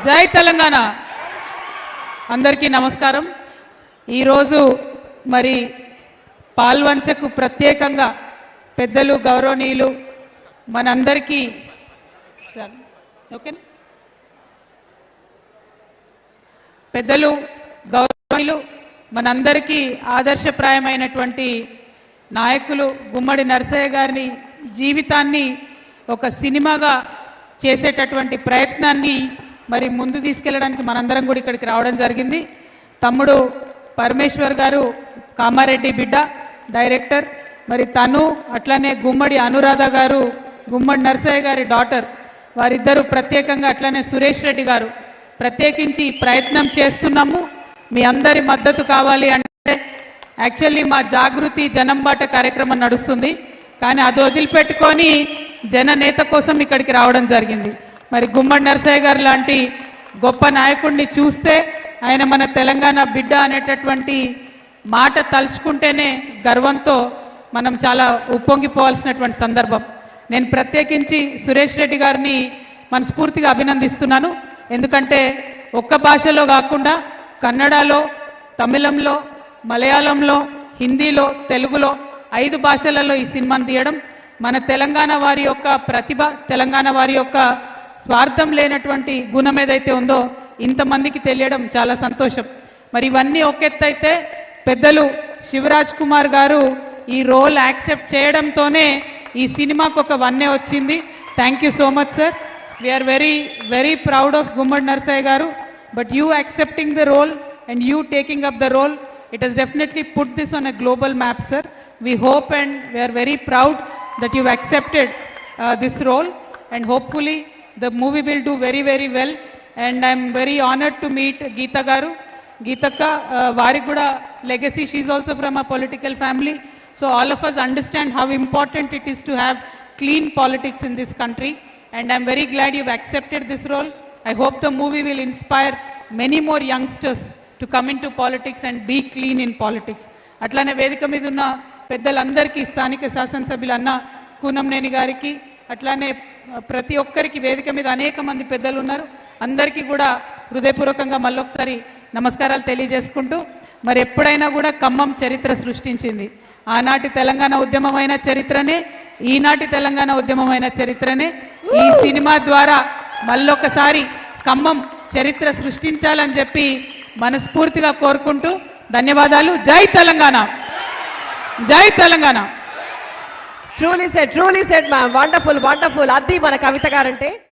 జై తెలంగాణ. అందరికీ నమస్కారం. ఈరోజు మరి పాల్వంచకు ప్రత్యేకంగా పెద్దలు గౌరవనీయులు మనందరికీ పెద్దలు గౌరవనీయులు మనందరికీ ఆదర్శప్రాయమైనటువంటి నాయకులు గుమ్మడి నరసయ్య గారి జీవితాన్ని ఒక సినిమాగా చేసేటటువంటి ప్రయత్నాన్ని మరి ముందు తీసుకెళ్ళడానికి మనందరం కూడా ఇక్కడికి రావడం జరిగింది. తమ్ముడు పరమేశ్వర్ గారు కామారెడ్డి బిడ్డ డైరెక్టర్, మరి తను అట్లనే గుమ్మడి అనురాధ గారు గుమ్మడి నరసయ్య గారి డాటర్, వారిద్దరూ ప్రత్యేకంగా అట్లనే సురేష్ రెడ్డి గారు ప్రత్యేకించి ప్రయత్నం చేస్తున్నాము. మీ అందరి మద్దతు కావాలి అంటే యాక్చువల్లీ మా జాగృతి జనంబాట కార్యక్రమం నడుస్తుంది, కానీ అది వదిలిపెట్టుకొని జననేత కోసం ఇక్కడికి రావడం జరిగింది. మరి గుమ్మడి నరసయ్య గారు లాంటి గొప్ప నాయకుడిని చూస్తే ఆయన మన తెలంగాణ బిడ్డ అనేటటువంటి మాట తలుచుకుంటేనే గర్వంతో మనం చాలా ఉప్పొంగిపోవాల్సినటువంటి సందర్భం. నేను ప్రత్యేకించి సురేష్ రెడ్డి గారిని మనస్ఫూర్తిగా అభినందిస్తున్నాను. ఎందుకంటే ఒక్క భాషలో కాకుండా కన్నడలో, తమిళంలో, మలయాళంలో, హిందీలో, తెలుగులో 5 భాషలలో ఈ సినిమాను తీయడం మన తెలంగాణ వారి యొక్క ప్రతిభ, తెలంగాణ వారి యొక్క స్వార్థం లేనటువంటి గుణం ఏదైతే ఉందో ఇంతమందికి తెలియడం చాలా సంతోషం. మరి ఇవన్నీ ఒకెత్తైతే పెద్దలు శివరాజ్ కుమార్ గారు ఈ రోల్ యాక్సెప్ట్ చేయడంతోనే ఈ సినిమాకు ఒక వన్నే వచ్చింది. Thank you so much sir. We are very very proud of Gummadi Narasaiah గారు. But you accepting the role and you taking up the role, it has definitely put this on a global map, sir. We hope and we are very proud that you've accepted this role, and hopefully the movie will do very very well. And I'm very honored to meet Geeta garu. Geetaka vari kuda legacy, she is also from a political family, so all of us understand how important it is to have clean politics in this country, and I'm very glad you've accepted this role. I hope the movie will inspire many more youngsters to come into politics and be clean in politics. అట్లానే వేదిక మీద ఉన్న పెద్దలందరికీ, స్థానిక శాసనసభ్యులు అన్న కూనంనేని గారికి, అట్లానే ప్రతి ఒక్కరికి వేదిక మీద అనేక మంది పెద్దలు ఉన్నారు, అందరికీ కూడా హృదయపూర్వకంగా మళ్ళొకసారి నమస్కారాలు తెలియజేసుకుంటూ, మరి ఎప్పుడైనా కూడా ఖమ్మం చరిత్ర సృష్టించింది. ఆనాటి తెలంగాణ ఉద్యమమైన చరిత్రనే, ఈనాటి తెలంగాణ ఉద్యమమైన చరిత్రనే. ఈ సినిమా ద్వారా మళ్ళొకసారి ఖమ్మం చరిత్ర సృష్టించాలని చెప్పి మనస్ఫూర్తిగా కోరుకుంటూ ధన్యవాదాలు. జై తెలంగాణ, జై Telangana. Truly said ma'am, wonderful wonderful. అది మన కవిత గారంటే.